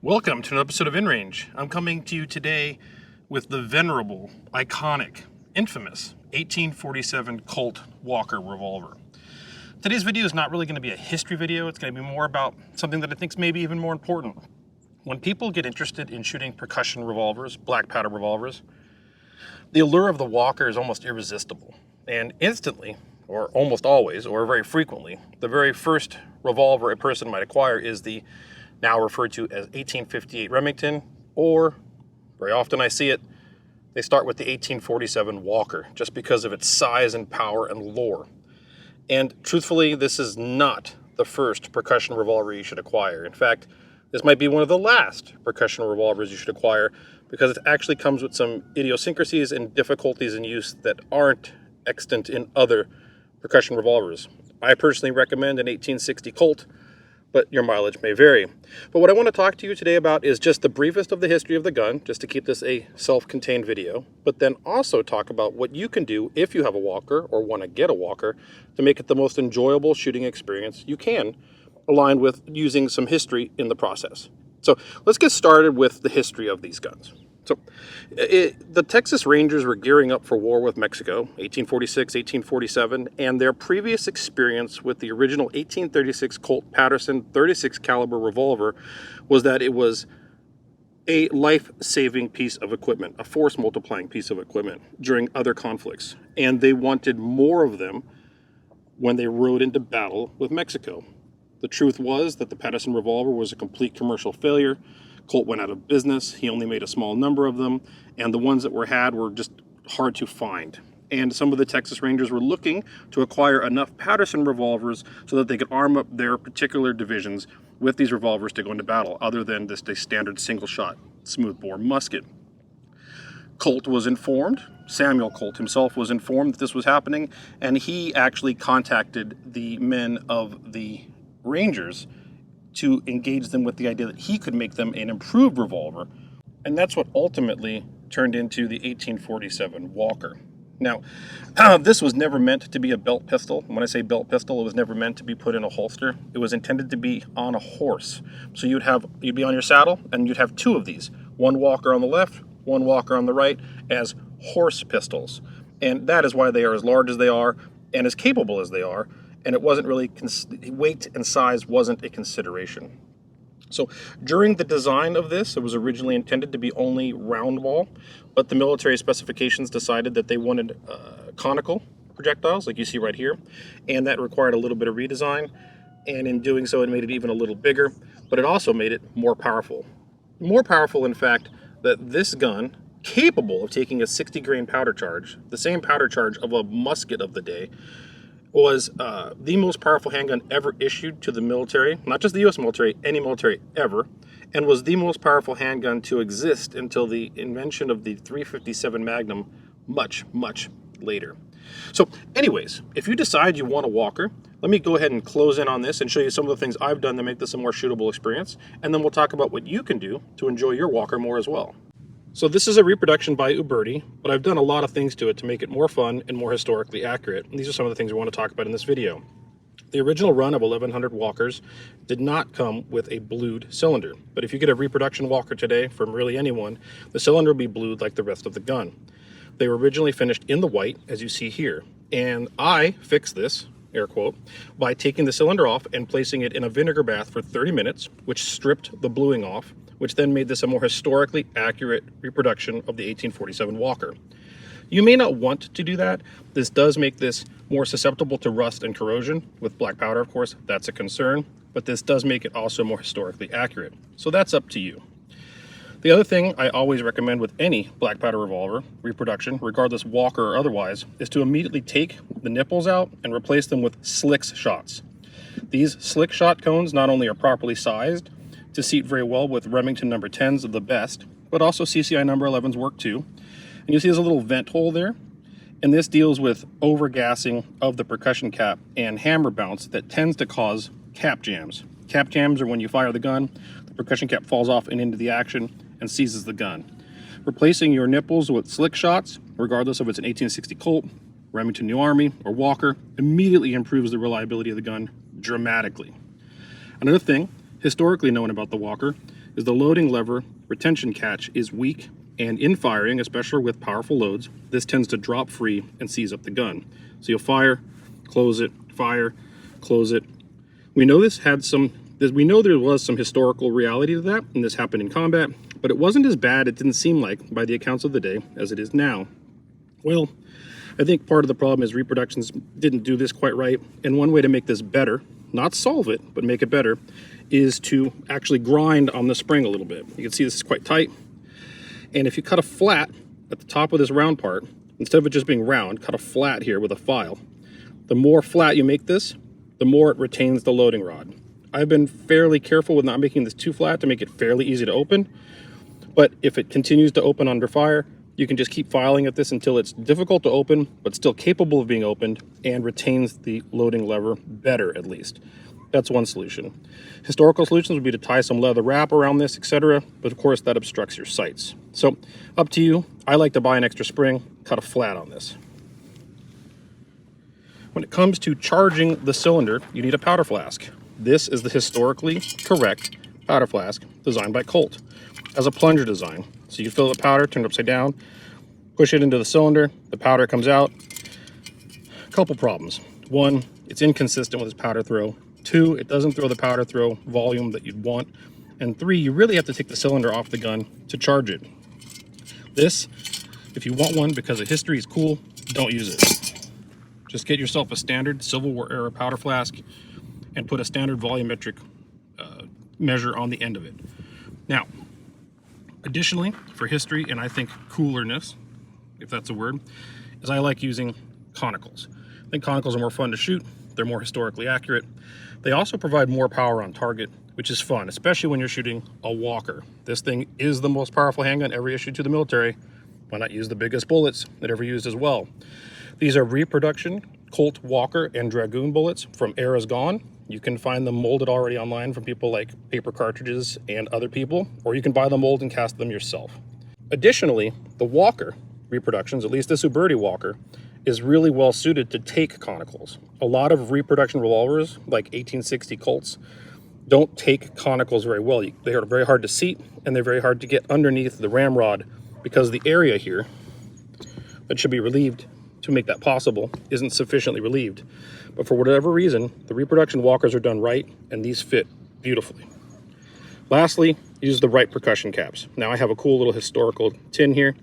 Welcome to an episode of InRange. I'm coming to you today with the venerable, iconic, infamous 1847 Colt Walker revolver. Today's video is not really going to be a history video. It's going to be more about something that I think is maybe even more important. When people get interested in shooting percussion revolvers, black powder revolvers, the allure of the Walker is almost irresistible. And instantly, or almost always, or very frequently, the very first revolver a person might acquire is the now referred to as 1858 Remington, or very often I see it, they start with the 1847 Walker, just because of its size and power and lore. And truthfully, this is not the first percussion revolver you should acquire. In fact, this might be one of the last percussion revolvers you should acquire, because it actually comes with some idiosyncrasies and difficulties in use that aren't extant in other percussion revolvers. I personally recommend an 1860 Colt, but your mileage may vary. But what I want to talk to you today about is just the briefest of the history of the gun, just to keep this a self-contained video, but then also talk about what you can do if you have a Walker or want to get a Walker to make it the most enjoyable shooting experience you can, aligned with using some history in the process. So let's get started with the history of these guns. So the Texas Rangers were gearing up for war with Mexico, 1846, 1847, and their previous experience with the original 1836 Colt Paterson 36 caliber revolver was that it was a life-saving piece of equipment, a force-multiplying piece of equipment during other conflicts. And they wanted more of them when they rode into battle with Mexico. The truth was that the Paterson revolver was a complete commercial failure. Colt went out of business. He only made a small number of them, and the ones that were had were just hard to find. And some of the Texas Rangers were looking to acquire enough Paterson revolvers so that they could arm up their particular divisions with these revolvers to go into battle, other than just a standard single-shot smoothbore musket. Colt was informed, Samuel Colt himself was informed that this was happening, and he actually contacted the men of the Rangers to engage them with the idea that he could make them an improved revolver. And that's what ultimately turned into the 1847 Walker. Now, this was never meant to be a belt pistol. When I say belt pistol, it was never meant to be put in a holster. It was intended to be on a horse. So you'd be on your saddle, and you'd have two of these. One Walker on the left, one Walker on the right, as horse pistols. And that is why they are as large as they are, and as capable as they are. And it wasn't really, weight and size wasn't a consideration. So during the design of this, it was originally intended to be only round ball, but the military specifications decided that they wanted conical projectiles, like you see right here, and that required a little bit of redesign, and in doing so, it made it even a little bigger, but it also made it more powerful. More powerful, in fact, that this gun, capable of taking a 60 grain powder charge, the same powder charge of a musket of the day, was the most powerful handgun ever issued to the military, not just the U.S. military, any military ever, and was the most powerful handgun to exist until the invention of the .357 Magnum much, much later. So anyways, if you decide you want a Walker, let me go ahead and close in on this and show you some of the things I've done to make this a more shootable experience, and then we'll talk about what you can do to enjoy your Walker more as well. So this is a reproduction by Uberti, but I've done a lot of things to it to make it more fun and more historically accurate. And these are some of the things we want to talk about in this video. The original run of 1100 Walkers did not come with a blued cylinder, but if you get a reproduction Walker today from really anyone, the cylinder will be blued like the rest of the gun. They were originally finished in the white, as you see here, and I fixed this, air quote, by taking the cylinder off and placing it in a vinegar bath for 30 minutes, which stripped the bluing off, which then made this a more historically accurate reproduction of the 1847 Walker. You may not want to do that. This does make this more susceptible to rust and corrosion. With black powder, of course, that's a concern, but this does make it also more historically accurate. So that's up to you. The other thing I always recommend with any black powder revolver reproduction, regardless Walker or otherwise, is to immediately take the nipples out and replace them with slicks shots. These slick shot cones not only are properly sized to seat very well with Remington number 10s of the best, but also CCI number 11s work too. And you see there's a little vent hole there, and this deals with overgassing of the percussion cap and hammer bounce that tends to cause cap jams. Cap jams are when you fire the gun, the percussion cap falls off and into the action and seizes the gun. Replacing your nipples with slick shots, regardless if it's an 1860 Colt, Remington New Army, or Walker, immediately improves the reliability of the gun dramatically. Another thing historically known about the Walker is the loading lever retention catch is weak, and in firing, especially with powerful loads, this tends to drop free and seize up the gun. So you'll fire, close it, fire, close it. We know we know there was some historical reality to that, and this happened in combat, but it wasn't as bad, it didn't seem like, by the accounts of the day, as it is now. Well, I think part of the problem is reproductions didn't do this quite right, and one way to make this better, not solve it, but make it better, is to actually grind on the spring a little bit. You can see this is quite tight, and if you cut a flat at the top of this round part, instead of it just being round, cut a flat here with a file. The more flat you make this, the more it retains the loading rod. I've been fairly careful with not making this too flat to make it fairly easy to open, but if it continues to open under fire, you can just keep filing at this until it's difficult to open, but still capable of being opened and retains the loading lever better, at least. That's one solution. Historical solutions would be to tie some leather wrap around this, etc., but of course that obstructs your sights. So up to you. I like to buy an extra spring, cut a flat on this. When it comes to charging the cylinder, you need a powder flask. This is the historically correct powder flask designed by Colt as a plunger design. So you fill the powder, turn it upside down, push it into the cylinder, the powder comes out. A couple problems. One, it's inconsistent with its powder throw. Two, it doesn't throw the powder throw volume that you'd want. And three, you really have to take the cylinder off the gun to charge it. This, if you want one because the history is cool, don't use it. Just get yourself a standard Civil War era powder flask and put a standard volumetric measure on the end of it. Now, additionally, for history and I think coolerness, if that's a word, is I like using conicals. I think conicals are more fun to shoot. They're more historically accurate. They also provide more power on target, which is fun, especially when you're shooting a Walker. This thing is the most powerful handgun ever issued to the military. Why not use the biggest bullets that ever used as well? These are reproduction Colt, Walker, and Dragoon bullets from eras gone. You can find them molded already online from people like Paper Cartridges and other people, or you can buy the mold and cast them yourself. Additionally, the Walker reproductions, at least this Uberti Walker, is really well suited to take conicals. A lot of reproduction revolvers, like 1860 Colts, don't take conicals very well. They are very hard to seat, and they're very hard to get underneath the ramrod because the area here that should be relieved to make that possible isn't sufficiently relieved. But for whatever reason, the reproduction Walkers are done right, and these fit beautifully. Lastly, use the right percussion caps. Now I have a cool little historical tin here.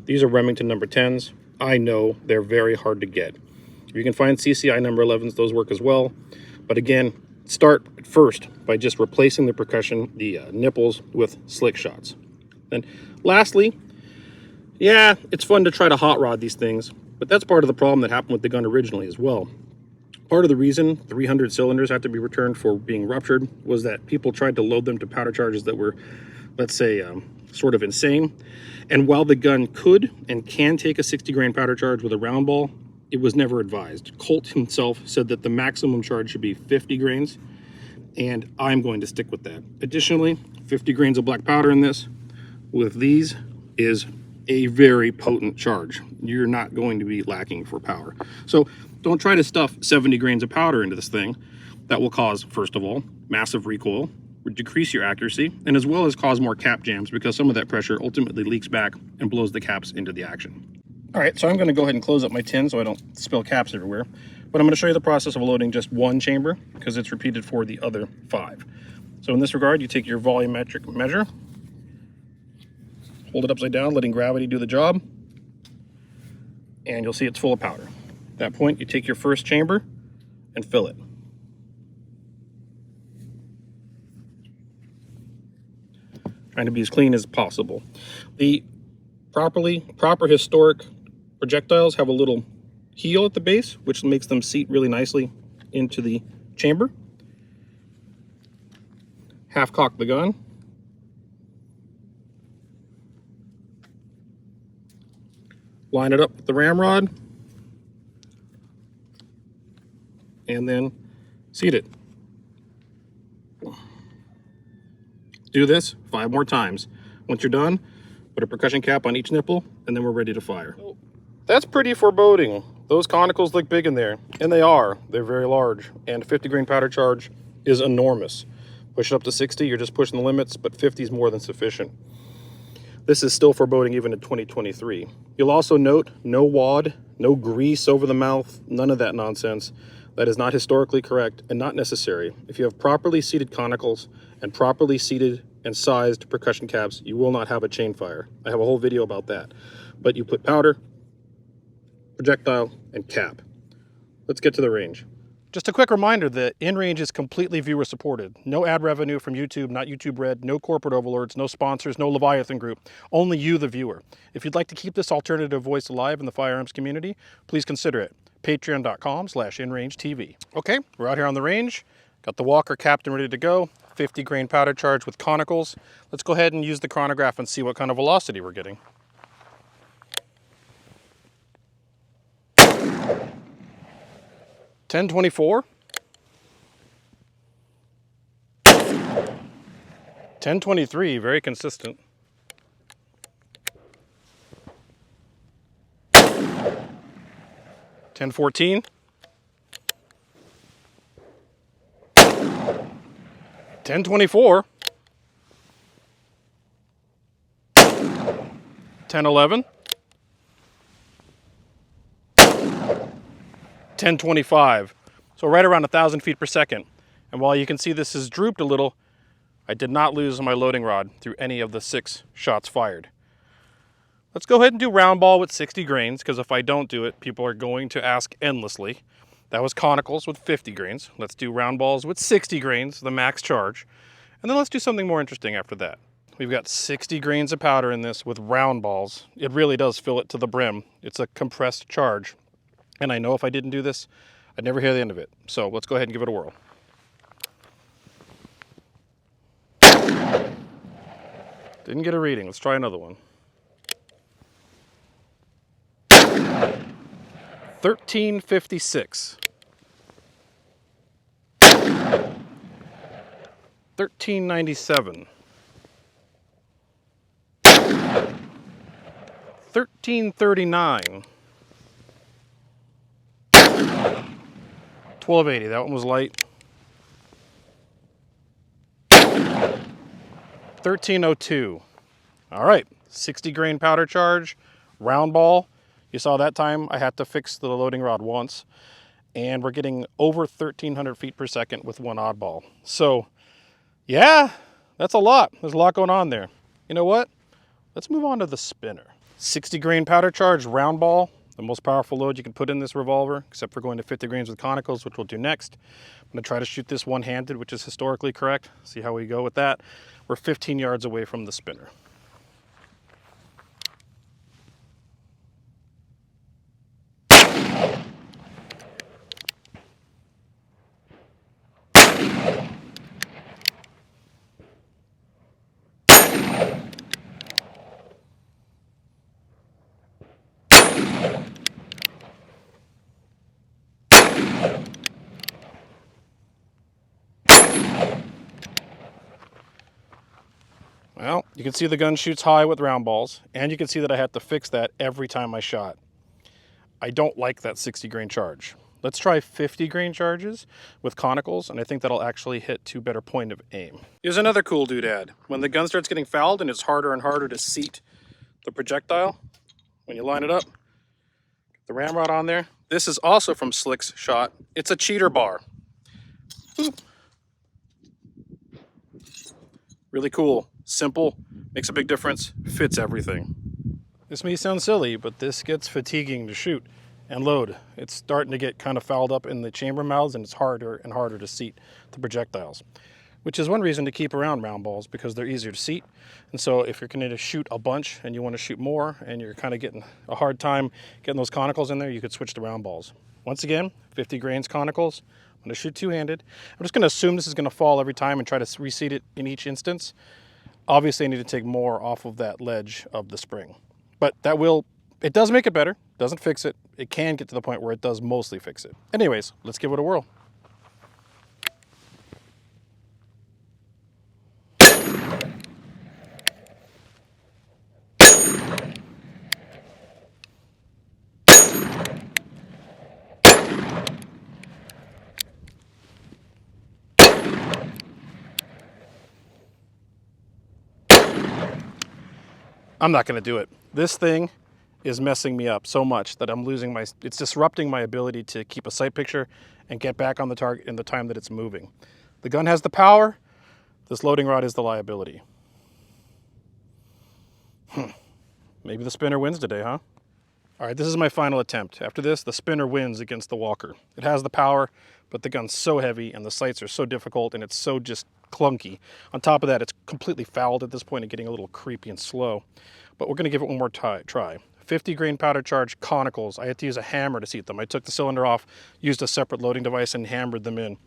These are Remington number 10s. I know they're very hard to get. If you can find CCI number 11s, those work as well. But again, start first by just replacing the percussion, the nipples with slick shots. Then lastly, yeah, it's fun to try to hot rod these things, but that's part of the problem that happened with the gun originally as well. Part of the reason 300 cylinders had to be returned for being ruptured was that people tried to load them to powder charges that were, let's say, sort of insane. And while the gun could and can take a 60 grain powder charge with a round ball, it was never advised. Colt himself said that the maximum charge should be 50 grains, and I'm going to stick with that. Additionally, 50 grains of black powder in this with these is a very potent charge. You're not going to be lacking for power. So don't try to stuff 70 grains of powder into this thing. That will cause, first of all, massive recoil, decrease your accuracy, and as well as cause more cap jams because some of that pressure ultimately leaks back and blows the caps into the action. All right, so I'm going to go ahead and close up my tin so I don't spill caps everywhere. But I'm going to show you the process of loading just one chamber because it's repeated for the other 5. So in this regard, you take your volumetric measure, hold it upside down, letting gravity do the job, and you'll see it's full of powder. At that point, you take your first chamber and fill it. Trying to be as clean as possible. The proper historic projectiles have a little heel at the base, which makes them seat really nicely into the chamber. Half cock the gun. Line it up with the ramrod. And then seat it. Do this 5 more times. Once you're done, put a percussion cap on each nipple, and then we're ready to fire. That's pretty foreboding. Those conicals look big in there, and they are. They're very large, and 50 grain powder charge is enormous. Push it up to 60, you're just pushing the limits, but 50 is more than sufficient. This is still foreboding even in 2023. You'll also note no wad, no grease over the mouth, none of that nonsense. That is not historically correct and not necessary. If you have properly seated conicals and properly seated and sized percussion caps, you will not have a chain fire. I have a whole video about that. But you put powder, projectile, and cap. Let's get to the range. Just a quick reminder that InRange is completely viewer supported. No ad revenue from YouTube, not YouTube Red, no corporate overlords, no sponsors, no Leviathan Group, only you, the viewer. If you'd like to keep this alternative voice alive in the firearms community, please consider it. Patreon.com/InRangeTV. Okay, we're out here on the range. Got the Walker capped and ready to go. 50 grain powder charge with conicals. Let's go ahead and use the chronograph and see what kind of velocity we're getting. 1024. 1023, very consistent. 1014. 1024. 1011. 1025. So right around 1,000 feet per second. And while you can see this has drooped a little, I did not lose my loading rod through any of the 6 shots fired. Let's go ahead and do round ball with 60 grains, because if I don't do it, people are going to ask endlessly. That was conicals with 50 grains. Let's do round balls with 60 grains, the max charge. And then let's do something more interesting after that. We've got 60 grains of powder in this with round balls. It really does fill it to the brim. It's a compressed charge. And I know if I didn't do this, I'd never hear the end of it. So let's go ahead and give it a whirl. Didn't get a reading. Let's try another one. 1356. 1397. 1339. 1280, that one was light. 1302. All right, 60 grain powder charge, round ball. You saw that time I had to fix the loading rod once, and we're getting over 1,300 feet per second with one oddball. So yeah, that's a lot. There's a lot going on there. You know what? Let's move on to the spinner. 60 grain powder charge, round ball. The most powerful load you can put in this revolver, except for going to 50 grains with conicals, which we'll do next. I'm gonna try to shoot this one-handed, which is historically correct. See how we go with that. We're 15 yards away from the spinner. Well, you can see the gun shoots high with round balls, and you can see that I had to fix that every time I shot. I don't like that 60 grain charge. Let's try 50 grain charges with conicals, and I think that'll actually hit to better point of aim. Here's another cool doodad. When the gun starts getting fouled and it's harder and harder to seat the projectile, when you line it up, get the ramrod on there. This is also from Slick's shot. It's a cheater bar. Boop. Really cool, simple, makes a big difference, fits everything. This may sound silly, but this gets fatiguing to shoot and load. It's starting to get kind of fouled up in the chamber mouths, and it's harder and harder to seat the projectiles, which is one reason to keep around round balls, because they're easier to seat. And so if you're going to shoot a bunch and you want to shoot more and you're kind of getting a hard time getting those conicals in there, you could switch to round balls. Once again, 50 grains conicals. I'm going to shoot two-handed. I'm just going to assume this is going to fall every time and try to reseat it in each instance. Obviously, I need to take more off of that ledge of the spring. But that will, it does make it better. Doesn't fix it. It can get to the point where it does mostly fix it. Anyways, let's give it a whirl. I'm not gonna do it. This thing is messing me up so much that I'm losing it's disrupting my ability to keep a sight picture and get back on the target in the time that it's moving. The gun has the power, this loading rod is the liability. Maybe the spinner wins today, huh? All right, this is my final attempt. After this, the spinner wins against the Walker. It has the power, but the gun's so heavy and the sights are so difficult and it's so just clunky. On top of that, it's completely fouled at this point and getting a little creepy and slow. But we're gonna give it one more try. 50 grain powder charge conicals. I had to use a hammer to seat them. I took the cylinder off, used a separate loading device and hammered them in.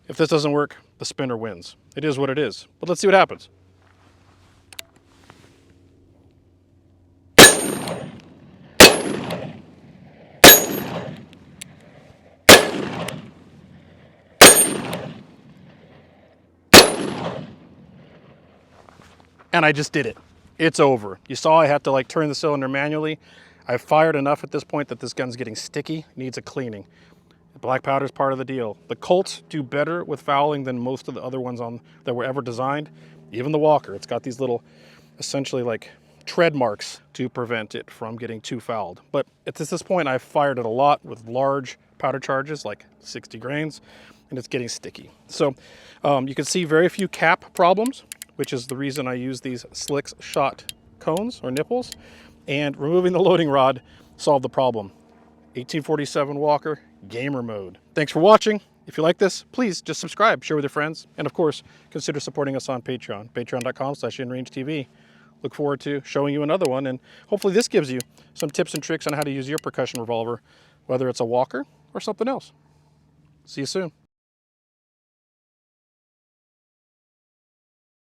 If this doesn't work, the spinner wins. It is what it is, but let's see what happens. And I just did it. It's over. You saw I had to like turn the cylinder manually. I've fired enough at this point that this gun's getting sticky, needs a cleaning. The black powder is part of the deal. The Colts do better with fouling than most of the other ones that were ever designed. Even the Walker, it's got these little, essentially like tread marks to prevent it from getting too fouled. But at this point, I've fired it a lot with large powder charges, like 60 grains, and it's getting sticky. So you can see very few cap problems, which is the reason I use these slicks shot cones or nipples, and removing the loading rod solved the problem. 1847 Walker, gamer mode. Thanks for watching. If you like this, please just subscribe, share with your friends, and of course, consider supporting us on Patreon, patreon.com/InRangeTV. Look forward to showing you another one, and hopefully this gives you some tips and tricks on how to use your percussion revolver, whether it's a Walker or something else. See you soon.